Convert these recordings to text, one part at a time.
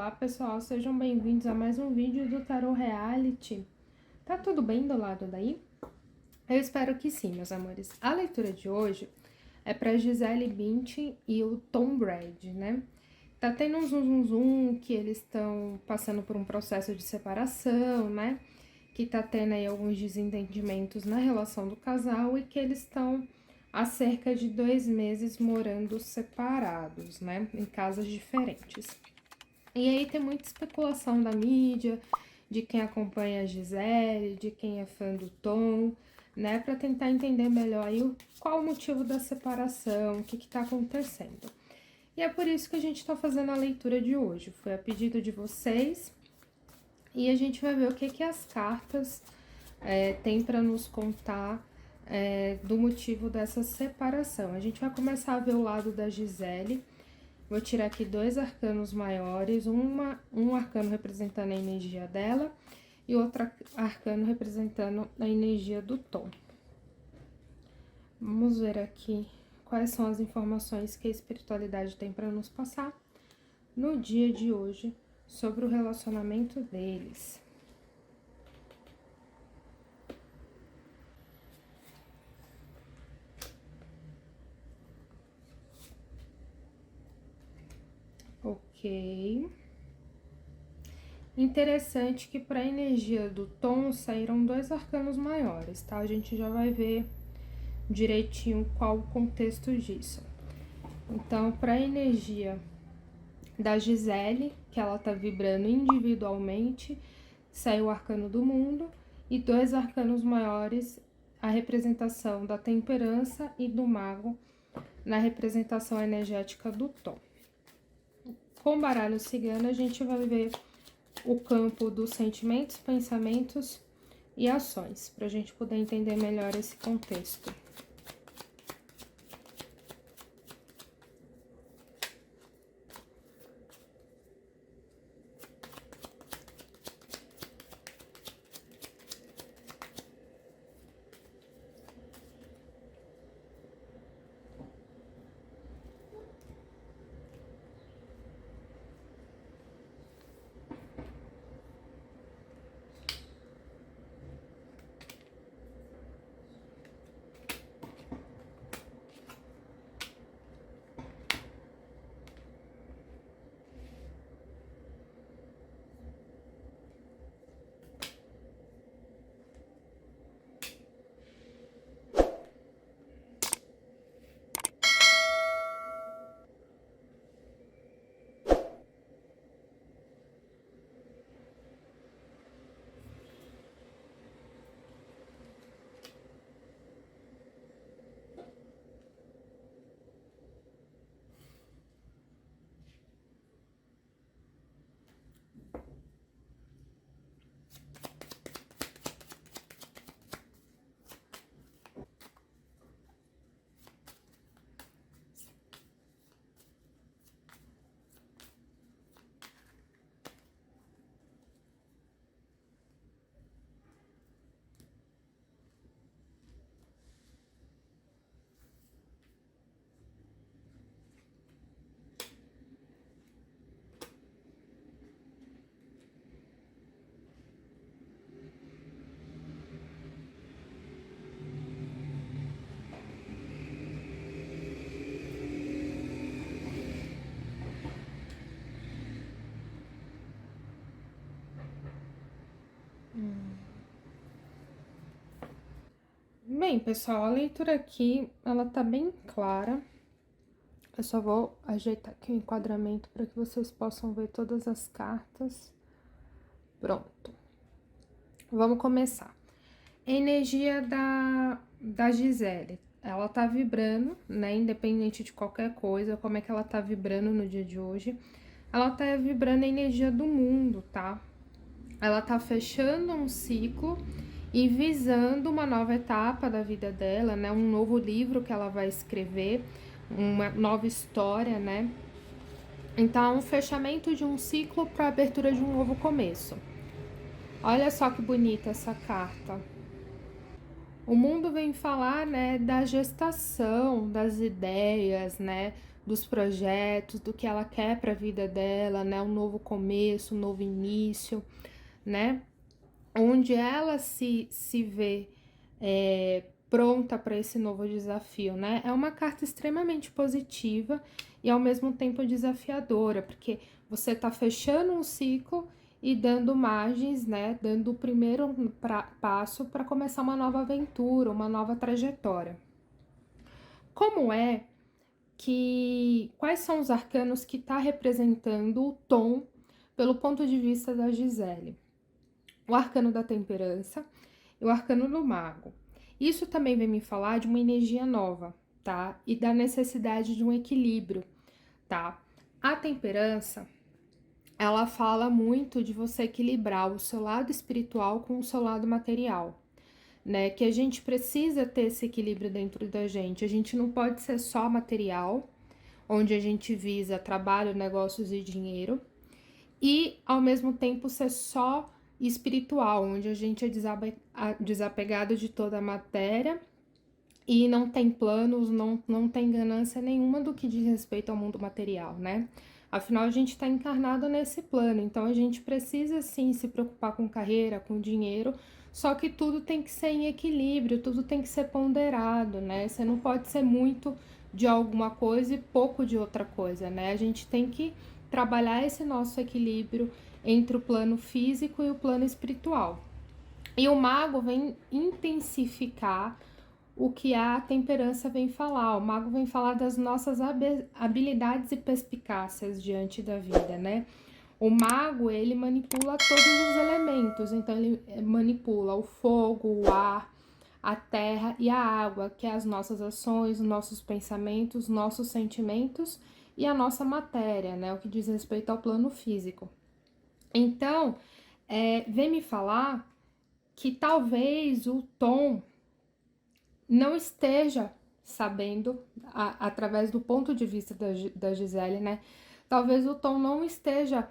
Olá pessoal, sejam bem-vindos a mais um vídeo do Tarot Reality. Tá tudo bem do lado daí? Eu espero que sim, meus amores. A leitura de hoje é para Gisele Bündchen e o Tom Brady, né? Tá tendo um zum que eles estão passando por um processo de separação, né? Que tá tendo aí alguns desentendimentos na relação do casal e que eles estão há cerca de 2 meses morando separados, né? Em casas diferentes. E aí tem muita especulação da mídia, de quem acompanha a Gisele, de quem é fã do Tom, né? Para tentar entender melhor aí qual o motivo da separação, o que tá acontecendo. E é por isso que a gente tá fazendo a leitura de hoje. Foi a pedido de vocês. E a gente vai ver o que as cartas têm para nos contar do motivo dessa separação. A gente vai começar a ver o lado da Gisele. Vou tirar aqui 2 arcanos maiores, um arcano representando a energia dela e outro arcano representando a energia do Tom. Vamos ver aqui quais são as informações que a espiritualidade tem para nos passar no dia de hoje sobre o relacionamento deles. Ok. Interessante que para a energia do Tom saíram 2 arcanos maiores, tá? A gente já vai ver direitinho qual o contexto disso. Então, para a energia da Gisele, que ela tá vibrando individualmente, saiu o arcano do mundo e 2 arcanos maiores, a representação da temperança e do mago na representação energética do Tom. Com o baralho cigano, a gente vai ver o campo dos sentimentos, pensamentos e ações, para a gente poder entender melhor esse contexto. Bem, pessoal, a leitura aqui, ela tá bem clara. Eu só vou ajeitar aqui o enquadramento para que vocês possam ver todas as cartas. Pronto. Vamos começar. Energia da Gisele. Ela tá vibrando, né? Independente de qualquer coisa, como é que ela tá vibrando no dia de hoje. Ela tá vibrando a energia do mundo, tá? Ela tá fechando um ciclo e visando uma nova etapa da vida dela, né? Um novo livro que ela vai escrever, uma nova história, né? Então, um fechamento de um ciclo para abertura de um novo começo. Olha só que bonita essa carta. O mundo vem falar, né, da gestação, das ideias, né, dos projetos, do que ela quer para a vida dela, né, um novo começo, um novo início, né, onde ela se vê pronta para esse novo desafio, né? É uma carta extremamente positiva e ao mesmo tempo desafiadora, porque você está fechando um ciclo e dando margens, né? Dando o primeiro passo para começar uma nova aventura, uma nova trajetória. Como é que... Quais são os arcanos que está representando o tom pelo ponto de vista da Gisele? O arcano da temperança e o arcano do mago. Isso também vem me falar de uma energia nova, tá? E da necessidade de um equilíbrio, tá? A temperança, ela fala muito de você equilibrar o seu lado espiritual com o seu lado material, né? Que a gente precisa ter esse equilíbrio dentro da gente. A gente não pode ser só material, onde a gente visa trabalho, negócios e dinheiro, e ao mesmo tempo ser só espiritual, onde a gente é desapegado de toda a matéria e não tem planos, não tem ganância nenhuma do que diz respeito ao mundo material, né? Afinal, a gente está encarnado nesse plano, então a gente precisa sim se preocupar com carreira, com dinheiro, só que tudo tem que ser em equilíbrio, tudo tem que ser ponderado, né? Você não pode ser muito de alguma coisa e pouco de outra coisa, né? A gente tem que trabalhar esse nosso equilíbrio entre o plano físico e o plano espiritual. E o mago vem intensificar o que a temperança vem falar. O mago vem falar das nossas habilidades e perspicácias diante da vida, né? O mago, ele manipula todos os elementos, então ele manipula o fogo, o ar, a terra e a água, que é as nossas ações, os nossos pensamentos, nossos sentimentos e a nossa matéria, né? O que diz respeito ao plano físico. Então, vem me falar que talvez o Tom não esteja sabendo, através do ponto de vista da Gisele, né? Talvez o Tom não esteja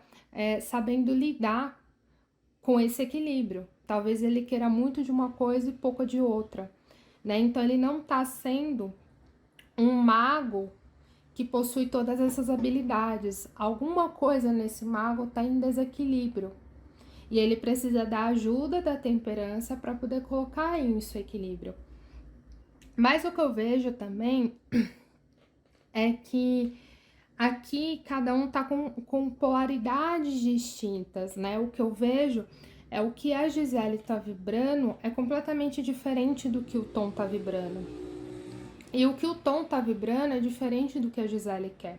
sabendo lidar com esse equilíbrio. Talvez ele queira muito de uma coisa e pouco de outra, né? Então ele não tá sendo um mago que possui todas essas habilidades. Alguma coisa nesse mago tá em desequilíbrio. E ele precisa da ajuda da temperança para poder colocar isso em equilíbrio. Mas o que eu vejo também é que aqui cada um tá com polaridades distintas, né? O que eu vejo é o que a Gisele tá vibrando é completamente diferente do que o Tom tá vibrando. E o que o Tom tá vibrando é diferente do que a Gisele quer.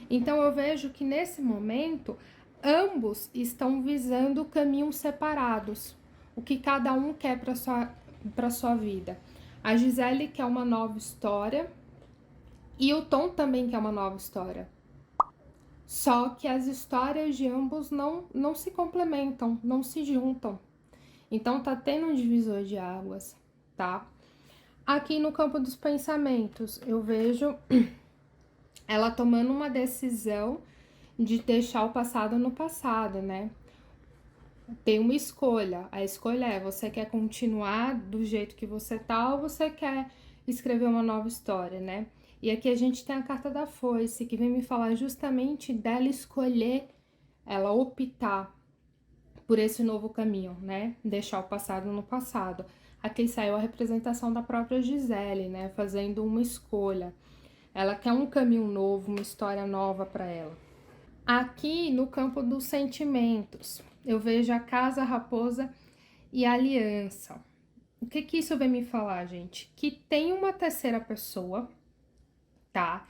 Então eu vejo que nesse momento ambos estão visando caminhos separados. O que cada um quer para sua vida. A Gisele quer uma nova história e o Tom também quer uma nova história. Só que as histórias de ambos não se complementam, não se juntam. Então tá tendo um divisor de águas, tá? Aqui no campo dos pensamentos, eu vejo ela tomando uma decisão de deixar o passado no passado, né? Tem uma escolha. A escolha é: você quer continuar do jeito que você tá ou você quer escrever uma nova história, né? E aqui a gente tem a carta da foice, que vem me falar justamente dela escolher, ela optar por esse novo caminho, né? Deixar o passado no passado. Aqui saiu a representação da própria Gisele, né? Fazendo uma escolha. Ela quer um caminho novo, uma história nova para ela. Aqui no campo dos sentimentos, eu vejo a casa, a raposa e a aliança. O que isso vem me falar, gente? Que tem uma terceira pessoa, tá?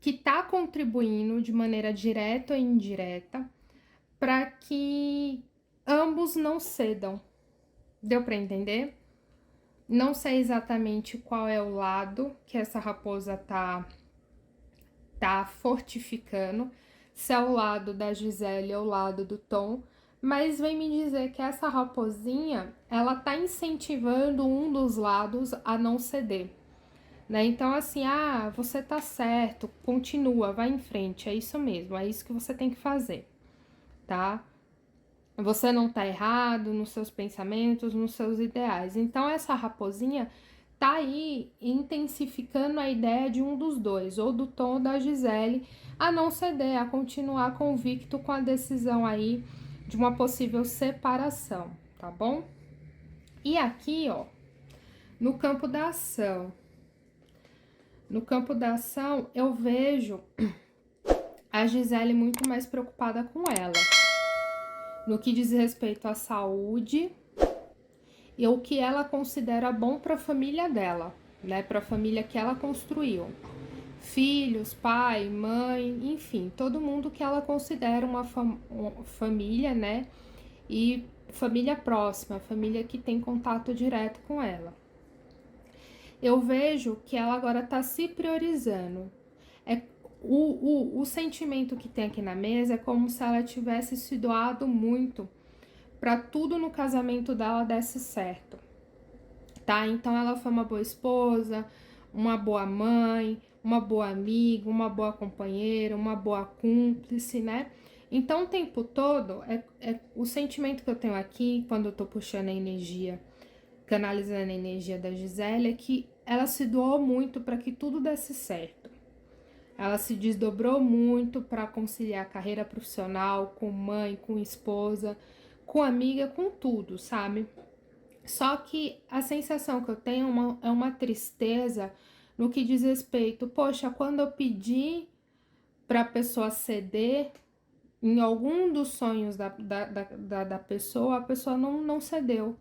Que tá contribuindo de maneira direta ou indireta para que ambos não cedam. Deu para entender? Não sei exatamente qual é o lado que essa raposa tá fortificando, se é o lado da Gisele ou o lado do Tom, mas vem me dizer que essa raposinha, ela tá incentivando um dos lados a não ceder, né? Então, assim, você tá certo, continua, vai em frente, é isso mesmo, é isso que você tem que fazer, tá? Você não tá errado nos seus pensamentos, nos seus ideais. Então, essa raposinha, tá aí intensificando a ideia de um dos dois, ou do Tom ou da Gisele, a não ceder, a continuar convicto com a decisão aí de uma possível separação, tá bom? E aqui, ó, no campo da ação. No campo da ação, eu vejo a Gisele muito mais preocupada com ela, no que diz respeito à saúde e o que ela considera bom para a família dela, né? Para a família que ela construiu. Filhos, pai, mãe, enfim, todo mundo que ela considera uma família, né? E família próxima, família que tem contato direto com ela. Eu vejo que ela agora tá se priorizando. O sentimento que tem aqui na mesa é como se ela tivesse se doado muito para tudo no casamento dela desse certo, tá? Então ela foi uma boa esposa, uma boa mãe, uma boa amiga, uma boa companheira, uma boa cúmplice, né? Então o tempo todo, o sentimento que eu tenho aqui, quando eu tô puxando a energia, canalizando a energia da Gisele, é que ela se doou muito para que tudo desse certo. Ela se desdobrou muito para conciliar a carreira profissional com mãe, com esposa, com amiga, com tudo, sabe? Só que a sensação que eu tenho é uma tristeza no que diz respeito, poxa, quando eu pedi para a pessoa ceder em algum dos sonhos da pessoa, a pessoa não cedeu.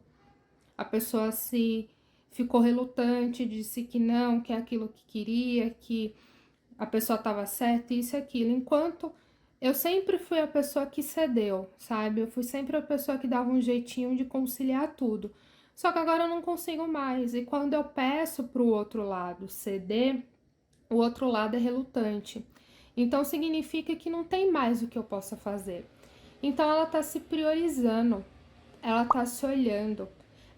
A pessoa se ficou relutante, disse que não, que é aquilo que queria, que a pessoa estava certa, isso e aquilo. Enquanto eu sempre fui a pessoa que cedeu, sabe? Eu fui sempre a pessoa que dava um jeitinho de conciliar tudo. Só que agora eu não consigo mais. E quando eu peço pro outro lado ceder, o outro lado é relutante. Então significa que não tem mais o que eu possa fazer. Então ela tá se priorizando, ela tá se olhando,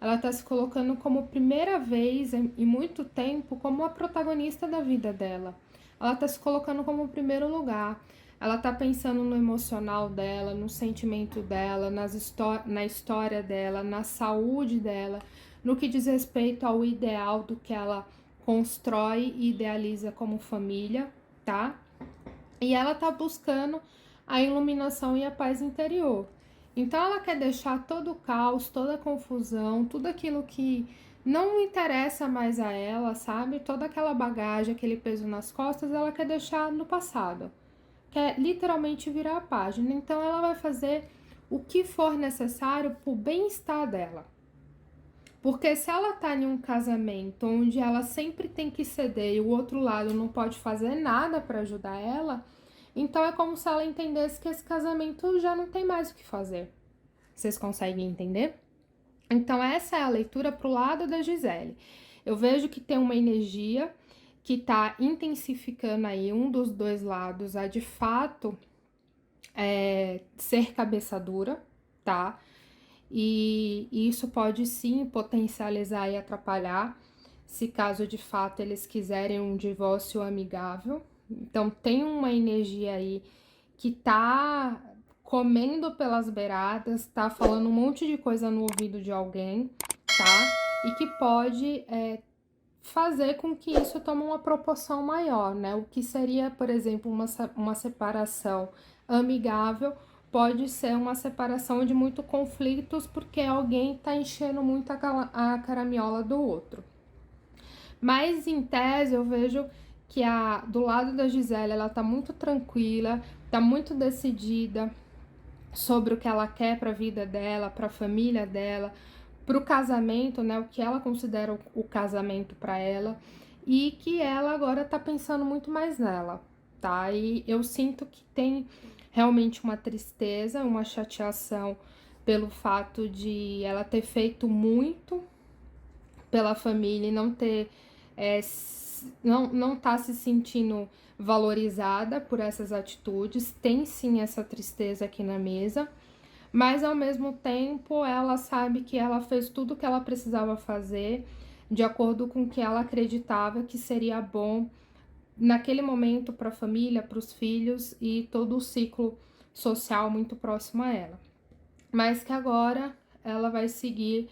ela tá se colocando como primeira vez em muito tempo como a protagonista da vida dela. Ela tá se colocando como primeiro lugar. Ela tá pensando no emocional dela, no sentimento dela, na história dela, na saúde dela, no que diz respeito ao ideal do que ela constrói e idealiza como família, tá? E ela tá buscando a iluminação e a paz interior. Então ela quer deixar todo o caos, toda a confusão, tudo aquilo que não interessa mais a ela, sabe? Toda aquela bagagem, aquele peso nas costas, ela quer deixar no passado. Quer literalmente virar a página. Então ela vai fazer o que for necessário pro bem-estar dela. Porque se ela tá em um casamento onde ela sempre tem que ceder e o outro lado não pode fazer nada para ajudar ela, então é como se ela entendesse que esse casamento já não tem mais o que fazer. Vocês conseguem entender? Então essa é a leitura pro lado da Gisele. Eu vejo que tem uma energia que tá intensificando aí um dos dois lados a de fato ser cabeça dura, tá? E isso pode sim potencializar e atrapalhar se caso de fato eles quiserem um divórcio amigável. Então tem uma energia aí que tá comendo pelas beiradas, tá falando um monte de coisa no ouvido de alguém, tá? E que pode fazer com que isso tome uma proporção maior, né? O que seria, por exemplo, uma separação amigável pode ser uma separação de muitos conflitos porque alguém tá enchendo muito a caramiola do outro. Mas em tese eu vejo que do lado da Gisele ela tá muito tranquila, tá muito decidida sobre o que ela quer para a vida dela, para a família dela, para o casamento, né? O que ela considera o casamento para ela e que ela agora tá pensando muito mais nela, tá? E eu sinto que tem realmente uma tristeza, uma chateação pelo fato de ela ter feito muito pela família e não ter não tá se sentindo valorizada por essas atitudes. Tem sim essa tristeza aqui na mesa, mas ao mesmo tempo ela sabe que ela fez tudo o que ela precisava fazer de acordo com o que ela acreditava que seria bom naquele momento para a família, para os filhos e todo o ciclo social muito próximo a ela. Mas que agora ela vai seguir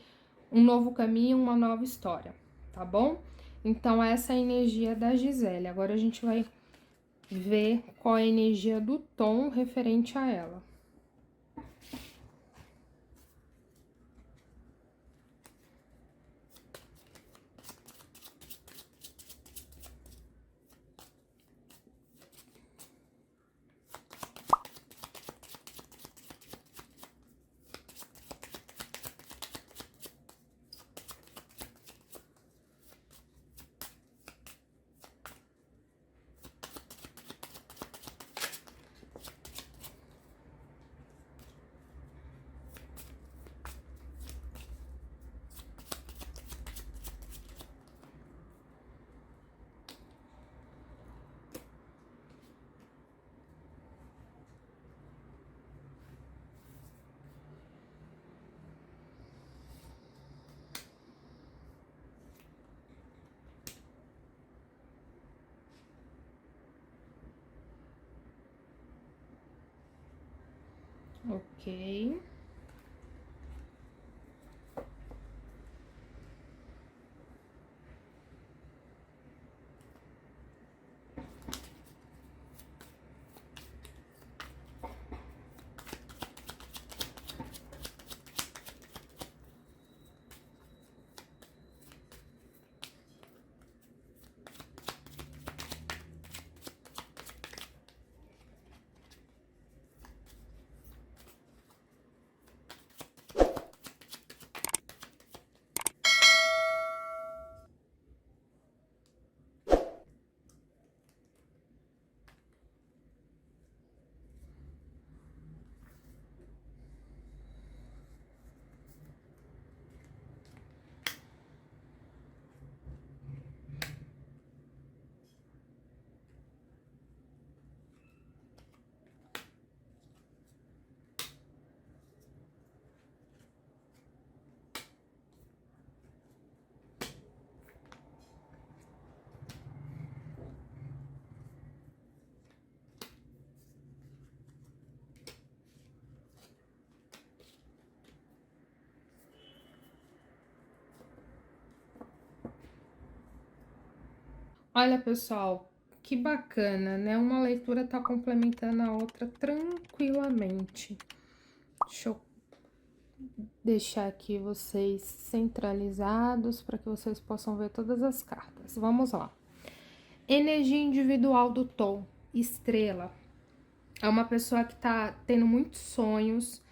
um novo caminho, uma nova história, tá bom? Então, essa é a energia da Gisele. Agora, a gente vai ver qual é a energia do Tom referente a ela. Ok. Olha, pessoal, que bacana, né? Uma leitura tá complementando a outra tranquilamente. Deixa eu deixar aqui vocês centralizados para que vocês possam ver todas as cartas. Vamos lá. Energia individual do Tom, estrela. É uma pessoa que tá tendo muitos sonhos,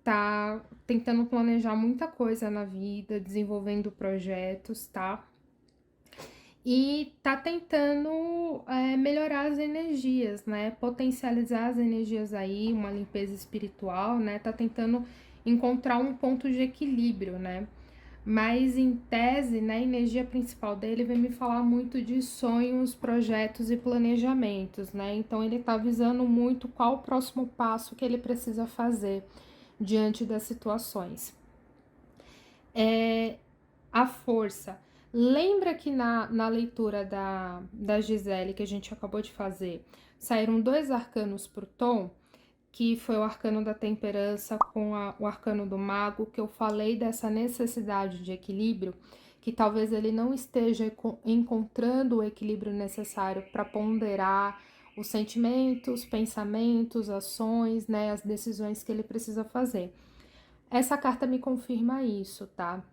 tá tentando planejar muita coisa na vida, desenvolvendo projetos, tá? E tá tentando melhorar as energias, né? Potencializar as energias aí, uma limpeza espiritual, né? Tá tentando encontrar um ponto de equilíbrio, né? Mas em tese, né, a energia principal dele vem me falar muito de sonhos, projetos e planejamentos, né? Então ele tá visando muito qual o próximo passo que ele precisa fazer diante das situações. A força. Lembra que na leitura da Gisele, que a gente acabou de fazer, saíram 2 arcanos pro Tom, que foi o arcano da temperança com o arcano do mago, que eu falei dessa necessidade de equilíbrio, que talvez ele não esteja encontrando o equilíbrio necessário para ponderar os sentimentos, pensamentos, ações, né, as decisões que ele precisa fazer. Essa carta me confirma isso, tá?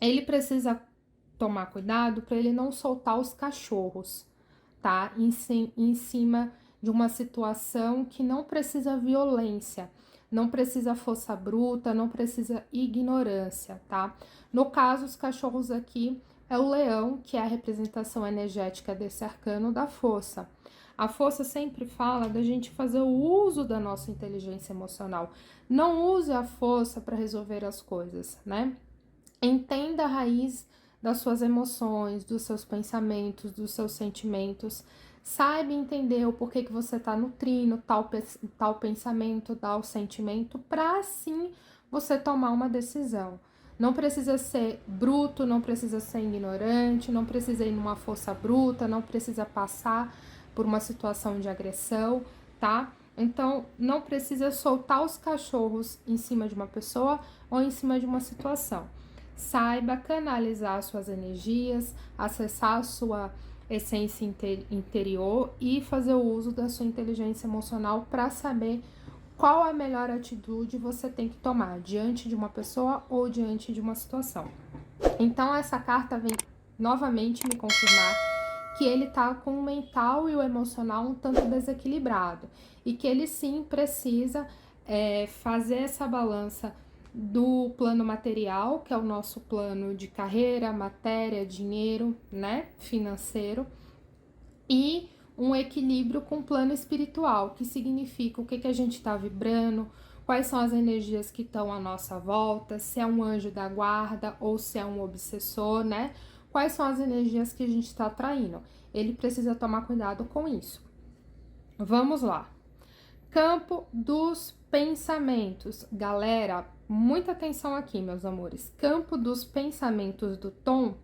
Ele precisa tomar cuidado para ele não soltar os cachorros, tá? Em cima de uma situação que não precisa violência, não precisa força bruta, não precisa ignorância, tá? No caso, os cachorros aqui é o leão, que é a representação energética desse arcano da força. A força sempre fala da gente fazer o uso da nossa inteligência emocional. Não use a força para resolver as coisas, né? Entenda a raiz das suas emoções, dos seus pensamentos, dos seus sentimentos. Saiba entender o porquê que você está nutrindo tal pensamento, tal sentimento, para assim você tomar uma decisão. Não precisa ser bruto, não precisa ser ignorante, não precisa ir numa força bruta, não precisa passar por uma situação de agressão, tá? Então, não precisa soltar os cachorros em cima de uma pessoa ou em cima de uma situação. saiba canalizar suas energias, acessar a sua essência interior e fazer o uso da sua inteligência emocional para saber qual a melhor atitude você tem que tomar diante de uma pessoa ou diante de uma situação. Então essa carta vem novamente me confirmar que ele tá com o mental e o emocional um tanto desequilibrado e que ele sim precisa fazer essa balança do plano material, que é o nosso plano de carreira, matéria, dinheiro, né, financeiro, e um equilíbrio com o plano espiritual, que significa o que a gente está vibrando, quais são as energias que estão à nossa volta, se é um anjo da guarda ou se é um obsessor, né? Quais são as energias que a gente está atraindo. Ele precisa tomar cuidado com isso. Vamos lá. Campo dos pensamentos. Galera, muita atenção aqui, meus amores. Campo dos pensamentos do Tom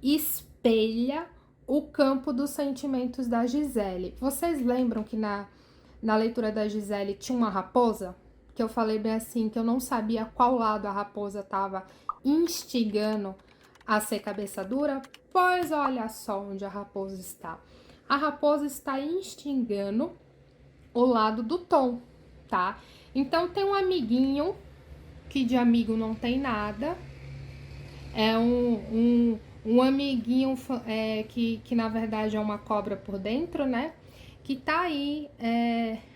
espelha o campo dos sentimentos da Gisele. Vocês lembram que na leitura da Gisele tinha uma raposa? Que eu falei bem assim, que eu não sabia qual lado a raposa estava instigando a ser cabeça dura? Pois olha só onde a raposa está. A raposa está instigando o lado do Tom, tá? Então tem um amiguinho, que de amigo não tem nada, é um amiguinho que na verdade é uma cobra por dentro, né? Que tá aí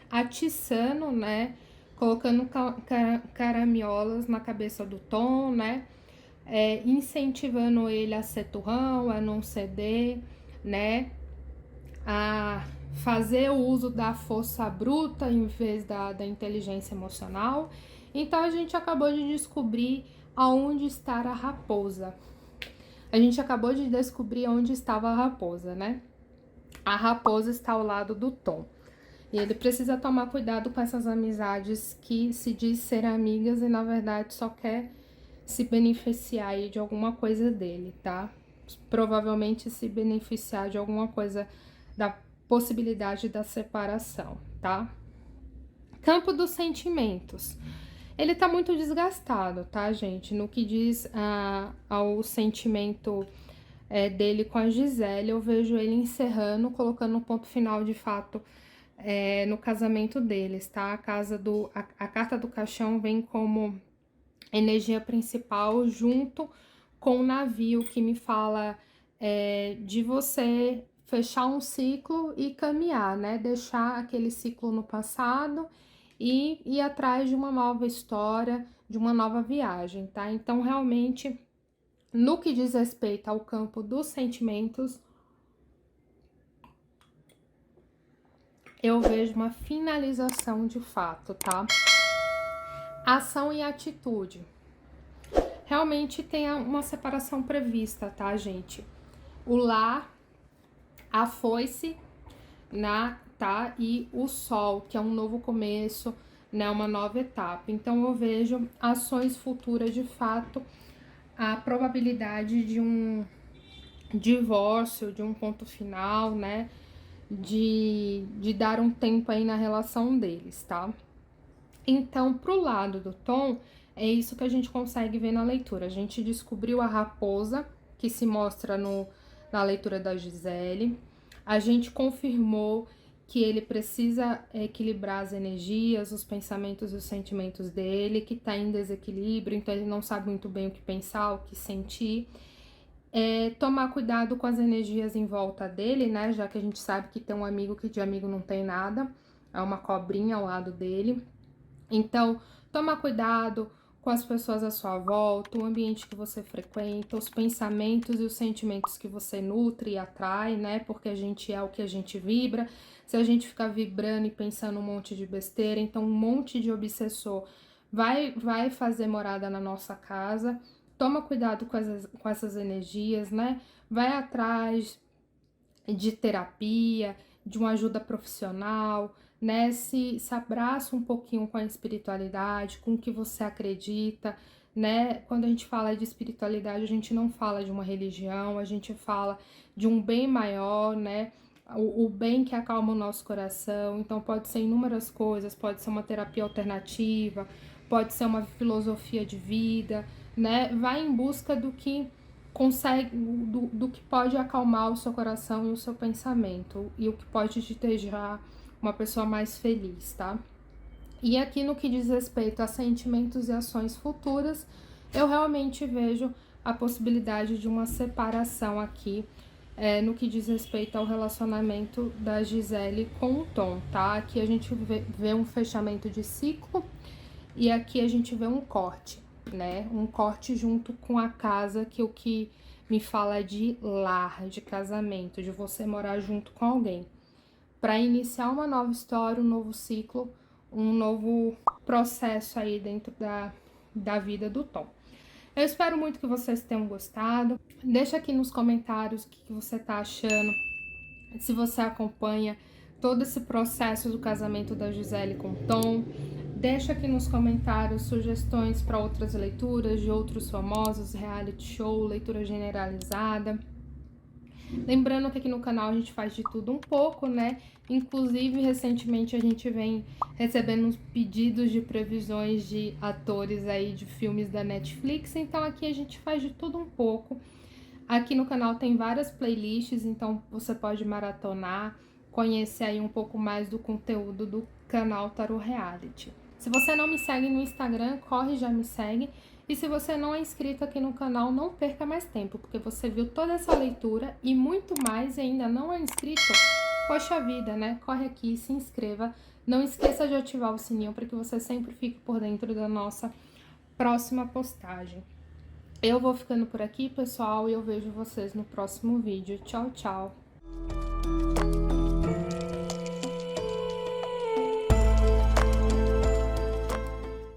atiçando, né? Colocando caraminholas na cabeça do Tom, né? Incentivando ele a ser turrão, a não ceder, né? A fazer o uso da força bruta em vez da inteligência emocional. Então a gente acabou de descobrir aonde está a raposa. A gente acabou de descobrir onde estava a raposa, né? A raposa está ao lado do Tom. E ele precisa tomar cuidado com essas amizades que se diz ser amigas e na verdade só quer se beneficiar aí de alguma coisa dele, tá? Provavelmente se beneficiar de alguma coisa da possibilidade da separação, tá? Campo dos sentimentos. Ele tá muito desgastado, tá, gente? No que diz ao sentimento dele com a Gisele, eu vejo ele encerrando, colocando um ponto final de fato no casamento deles, tá? A carta do caixão vem como energia principal junto com o navio, que me fala de você fechar um ciclo e caminhar, né? Deixar aquele ciclo no passado e ir atrás de uma nova história, de uma nova viagem, tá? Então, realmente, no que diz respeito ao campo dos sentimentos, eu vejo uma finalização de fato, tá? Ação e atitude. Realmente tem uma separação prevista, tá, gente? O lar, a foice, tá? E o sol, que é um novo começo, né? Uma nova etapa. Então, eu vejo ações futuras, de fato, a probabilidade de um divórcio, de um ponto final, né? De dar um tempo aí na relação deles, tá? Então, pro lado do Tom, é isso que a gente consegue ver na leitura. A gente descobriu a raposa, que se mostra na leitura da Gisele. A gente confirmou que ele precisa equilibrar as energias, os pensamentos e os sentimentos dele, que tá em desequilíbrio, então ele não sabe muito bem o que pensar, o que sentir. Tomar cuidado com as energias em volta dele, né? Já que a gente sabe que tem um amigo que de amigo não tem nada, é uma cobrinha ao lado dele. Então, toma cuidado com as pessoas à sua volta, o ambiente que você frequenta, os pensamentos e os sentimentos que você nutre e atrai, né? Porque a gente é o que a gente vibra. Se a gente ficar vibrando e pensando um monte de besteira, então um monte de obsessor vai fazer morada na nossa casa. Toma cuidado com essas energias, né? Vai atrás de terapia, de uma ajuda profissional, né? Se abraça um pouquinho com a espiritualidade, com o que você acredita, né? Quando a gente fala de espiritualidade, a gente não fala de uma religião, a gente fala de um bem maior, né? O bem que acalma o nosso coração. Então, pode ser inúmeras coisas, pode ser uma terapia alternativa, pode ser uma filosofia de vida, né? Vai em busca do que consegue, do que pode acalmar o seu coração e o seu pensamento, e o que pode te deixar uma pessoa mais feliz, tá? E aqui no que diz respeito a sentimentos e ações futuras, eu realmente vejo a possibilidade de uma separação aqui, no que diz respeito ao relacionamento da Gisele com o Tom, tá? Aqui a gente vê um fechamento de ciclo e aqui a gente vê um corte, né? Um corte junto com a casa, que o que me fala é de lar, de casamento, de você morar junto com alguém, para iniciar uma nova história, um novo ciclo, um novo processo aí dentro da vida do Tom. Eu espero muito que vocês tenham gostado. Deixa aqui nos comentários o que você tá achando, se você acompanha todo esse processo do casamento da Gisele com o Tom. Deixa aqui nos comentários sugestões para outras leituras de outros famosos, reality show, leitura generalizada. Lembrando que aqui no canal a gente faz de tudo um pouco, né? Inclusive, recentemente a gente vem recebendo uns pedidos de previsões de atores aí de filmes da Netflix, então aqui a gente faz de tudo um pouco. Aqui no canal tem várias playlists, então você pode maratonar, conhecer aí um pouco mais do conteúdo do canal Tarot Reality. Se você não me segue no Instagram, corre, já me segue. E se você não é inscrito aqui no canal, não perca mais tempo, porque você viu toda essa leitura e muito mais e ainda não é inscrito, poxa vida, né? Corre aqui, se inscreva. Não esqueça de ativar o sininho para que você sempre fique por dentro da nossa próxima postagem. Eu vou ficando por aqui, pessoal, e eu vejo vocês no próximo vídeo. Tchau, tchau!